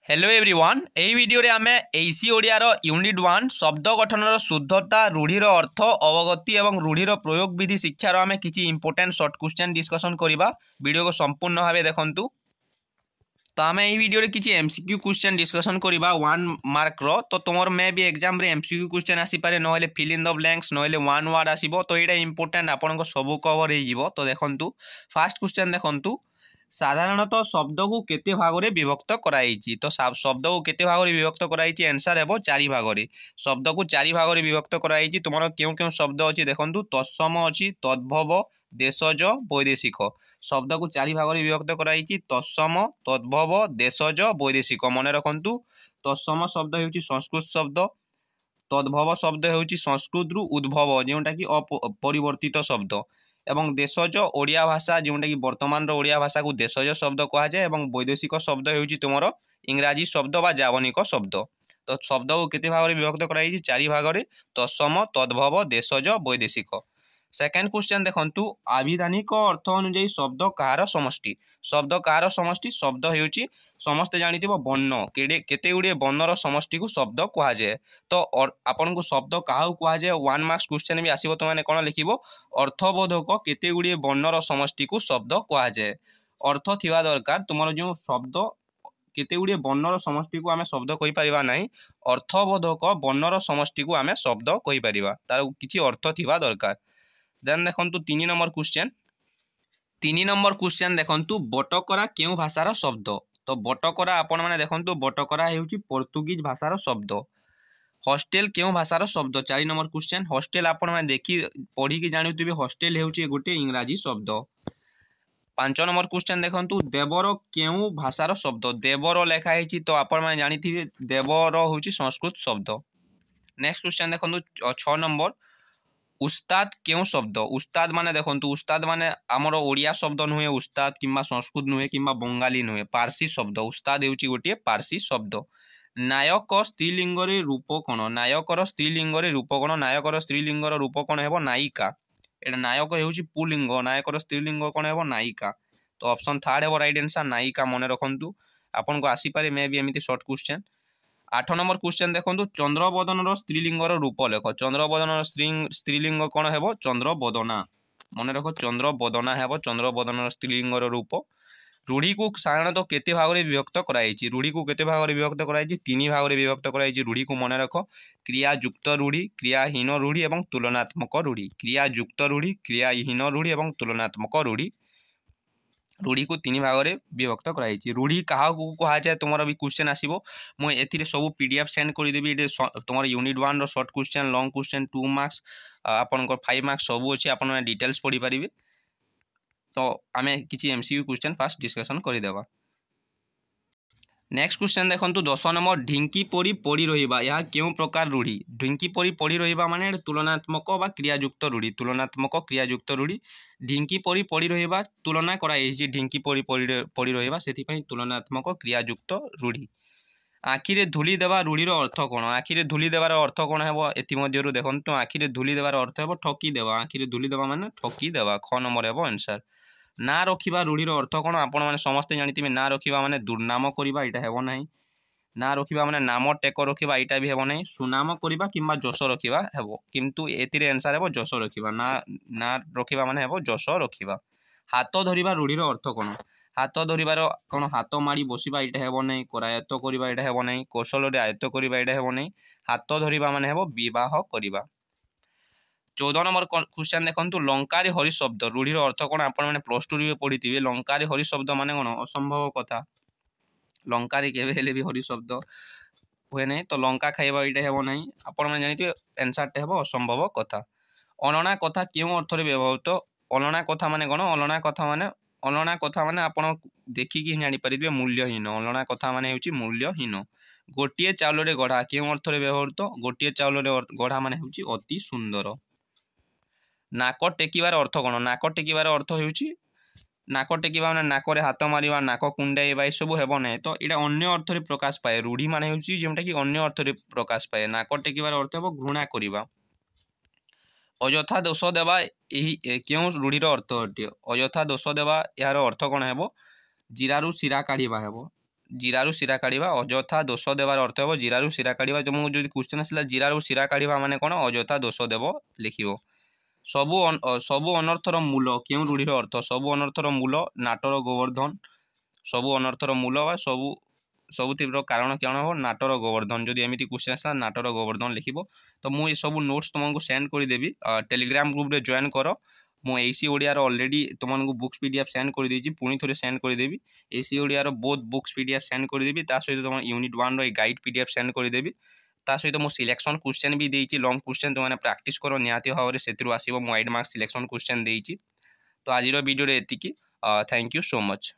Hello everyone एई video रे आमे AC Odia रो unit 1 शब्द गठनर शुद्धता रूढ़ीर अर्थ अवगति एवं रूढ़ीर प्रयोग विधि शिक्षार आमे किछि इंपोर्टेंट शॉर्ट क्वेश्चन डिस्कशन करिबा। वीडियो को संपूर्ण भावे देखंतु। तो आम यही वीडियो रे किछि एमसीक्यू क्वेश्चन डिस्कशन करिबा 1 मार्क रो। तो तुमर मे भी एग्जाम रे एमसीक्यू क्वेश्चन आसी पारे नहले फिल इन द ब्लैंक्स नहले वन वर्ड आसीबो। तो एटा इंपोर्टेंट आपन को सब कवर हे जिवो। तो देखंतु फर्स्ट क्वेश्चन देखंतु साधारणतः शब्द को केते भाग रे विभक्त कराइछि। तो शब्द को केते भाग रे विभक्त कराइछि आंसर हेबो 4 भाग रे। शब्द को 4 भाग रे विभक्त कराइछि। तुमर केउ शब्द अछि देखंतु तत्सम अछि तद्भव देशज वैदेशिक। शब्द को 4 भाग रे विभक्त कराइछि तत्सम तद्भव देशज वैदेशिक। मन रखंतु तत्सम शब्द हेउछि संस्कृत शब्द, तद्भव शब्द हेउछि संस्कृत रु उद्भव जेउटा कि अपरिवर्तित शब्द एवं देशज ओडिया भाषा जोटा कि वर्तमान ओडिया भाषा को देशज शब्द कहा जाए एवं वैदेशिक शब्द हेउछि तुमर इंग्राजी शब्द बा जावनिक शब्द। तो शब्द को केते भाग रे विभक्त कराइछि 4 भाग रे तत्सम तद्भव देशज वैदेशिक। सेकेंड क्वेश्चन देखंतु आविधानिक अर्थ अनुसार शब्द कहार समष्टि। शब्द कहार समष्टि शब्द हेउछि समस्त जानिथिबो वर्ण केते गुडे वर्णर समष्टि को शब्द कहा जाए। तो आपन को शब्द कहा कहा जाए 1 मार्क्स क्वेश्चन भी आसीबो। तो माने कोन लिखिबो अर्थबोधक केते गुडे वर्णर समष्टि को शब्द कहा जाए। अर्थ थिबा दरकार तुमर जो शब्द केते गुडे वर्णर समष्टि को आमे शब्द कहि परिबा नाही। अर्थबोधक वर्णर समष्टि को आमे शब्द कहि परिबा तार किछि अर्थ थिबा दरकार। देन देखंतु 3 नंबर क्वेश्चन। 3 नंबर क्वेश्चन देखंतु बटकरा केउ भाषार शब्द। तो बटकरा आपण माने देखंतु बटकरा हेउची पोर्तुगीज भाषार शब्द। हॉस्टेल केउ भाषार शब्द 4 नंबर क्वेश्चन। हॉस्टेल आपण माने देखि पढ़ी कि जानिथिबे हॉस्टेल हेउची गोटे इंग्राजी शब्द। 5 नंबर क्वेश्चन देखंतु देवर केउ भाषार शब्द। देवर लेखा हेची तो आपण माने जानिथिबे देवर हेउची संस्कृत शब्द। नेक्स्ट क्वेश्चन देखंतु 6 नंबर उस्ताद केउ शब्द। उस्ताद माने देखंतु उस्ताद माने हमर ओडिया शब्द नुहे उस्ताद किंबा संस्कृत नुहे किंबा बंगाली नुहे पारसी शब्द। उस्ताद हेउची गोटे पारसी शब्द। नायक स्त्रीलिंग रे रूप कोन। नायकर स्त्रीलिंग रे रूप कोन। नायकर स्त्रीलिंग रो रूप कोन हेबो नायिका। एटा नायक हेउची पुल्लिंग नायकर स्त्रीलिंग कोन हेबो नायिका। तो ऑप्शन 3 हेबो राइट आंसर नायिका। मन रखंतु आपन को आसी पारे मे भी एमिति शॉर्ट क्वेश्चन। 8 नंबर क्वेश्चन देखंतु चंद्रबदन स्त्रीलिंग रूप लेख। चंद्रबदन स्त्रीलिंग कौन हेबो चंद्रबदना। मन रख चंद्रबदना हेबो चंद्रबदन स्त्रीलिंग रूप। रूढ़ी को साधारणतः केते भाग रे विभक्त कराइछि। रूढ़ी को केते भाग रे विभक्त कराइछि 3 भाग रे विभक्त कराइछि। रूढ़ी को मन रख क्रियायुक्त रूढ़ी क्रियाहीन रूढ़ी एवं तुलनात्मक रूढ़ी। क्रियायुक्त रूढ़ी क्रियाहीन रूढ़ी एवं तुलनात्मक रूढ़ी। रूढ़ी को 3 भाग रे विभक्त कराइछि। रूढ़ी कहा को कहा जाए तुमर भी क्वेश्चन आसीबो। मु एथिरे सब पीडीएफ सेंड कर देबी। एटे तुमर यूनिट 1 रो short question long question 2 marks आपन को 5 मार्क्स सब अछि। आपन डिटेल्स पढ़ी परिबे। तो आमे किछि एमसीक्यू क्वेश्चन फास्ट डिस्कशन करि देबा। नेक्स्ट क्वेश्चन देखंतु 10 नंबर ढिंकी परी पड़ी रहिबा या केउ प्रकार रूढ़ी। ढिंकी परी पड़ी रहिबा माने तुलनात्मक बा क्रियायुक्त रूढ़ी। तुलनात्मक क्रियायुक्त रूढ़ी। ढिंकी परी पड़ी रहिबा तुलना कराई ढिंकी परी पड़ी रहिबा सेति पई तुलनात्मक क्रियायुक्त रूढ़ी। आखिरे धूली देवा रूढ़ीर अर्थ कोन। आखिरे धूली देवार अर्थ कोन हेबो एति मध्यरु देखंतु आखिरे धूली देवार अर्थ हेबो ठकी देवा। आखिरे धूली देवा माने ठकी देवा। ख नंबर हेबो आंसर। ना रखिबा रूढ़ीर अर्थ कोन। आपण माने समस्त जानिथिबे ना रखिबा माने दुर्नाम करिबा एटा हेबो नाही। ना रखिबा माने नाम टेक रखिबा एटा भी हेबो नाही। सुनाम करिबा किंबा जस रखिबा हेबो किंतु एतिरे आंसर हेबो जस रखिबा। ना रखिबा माने हेबो जस रखिबा। हाथ धरिबा रूढ़ीर अर्थ कोन। हाथ धरिबार कोन हाथ माड़ी बसिबा एटा हेबो नाही। करायत्त करिबा एटा हेबो नाही। कौशल रे आयत्त करिबा एटा हेबो नाही। हाथ धरिबा माने हेबो विवाह करिबा। 14 नंबर क्वेश्चन देखंतु लंकारे हरि शब्द रूढ़ीर अर्थ कोन। आपण माने प्लस 2 रे पढ़िथिबे लंकारे हरि शब्द माने कोन असंभव कथा। लंकारे केबे हेले भी हरि शब्द हुए नहीं। तो लंका खाइबा एटा हेबो नहीं। आपण माने जानिथिबे आंसर टे हेबो असंभव कथा। अनना कथा केउ अर्थ रे व्यवहृत। अनना कथा माने कोन। अनना कथा माने आपण देखि कि जानि परिबे मूल्यहीन। अनना कथा माने हेउची मूल्यहीन। गोटिए चाउल रे गढ़ा केउ अर्थ रे व्यवहृत। गोटिए चाउल रे गढ़ा माने हेउची अति सुंदर। नाक टेकिबार अर्थ कोन। नाक टेकिबार अर्थ हेउची नाक टेकिबा माने नाक रे हाथ मारिबा नाक कुंडाइबा ए सब हेबो नै। तो एटा अन्य अर्थ रे प्रकाश पाए। रूढ़ी माने हेउची जेमटा कि अन्य अर्थ रे प्रकाश पाए। नाक टेकिबार अर्थ हेबो घृणा करिबा। अयथा दोष देवा एही केउ रूढ़ीर अर्थ अटे। अयथा दोष देवा यार अर्थ कोन हेबो जीरारु सिरा काढिबा हेबो। जीरारू शिरा काढ़ा अजथा दोष देवार अर्थ हो जीरारू शिरा काढ़ा तुमको जो क्वेश्चन आसला जीरारू शिरा काढ़ा माने कौन अजथा दोष देव लिख सबु अनर्थर मूल क्यों रूढ़ीर अर्थ सबु अनर्थर मूल नाटर गोवर्धन सबु अनर्थर मूल व सबुतिर कारण क्या हो नाटर गोवर्धन जदि एमती क्वेश्चन आसला नाटर गोवर्धन लिख तो मुझे सब नोट्स तुमको सेंड करदेवी टेलीग्राम ग्रुप रे जॉइन कर मु एसी ओडियार ऑलरेडी तुमको बुक्स पीडीएफ सेंड कर देछि पुणी थोड़े सेंड करदेवी एसी ओडियार बोथ बुक्स पीडीएफ सेंड करदेवी ता सहित तुम यूनिट 1 रो गाइड पीडीएफ सेंड करदेवी ता सहित मो सिलेक्शन क्वेश्चन भी देछि लॉन्ग क्वेश्चन तुमने प्रैक्टिस करो निहाती भाव में से आसो मो 8 मार्क्स सिलेक्शन क्वेश्चन देछि तो आज वीडियो एतिकी थैंक यू सो मच।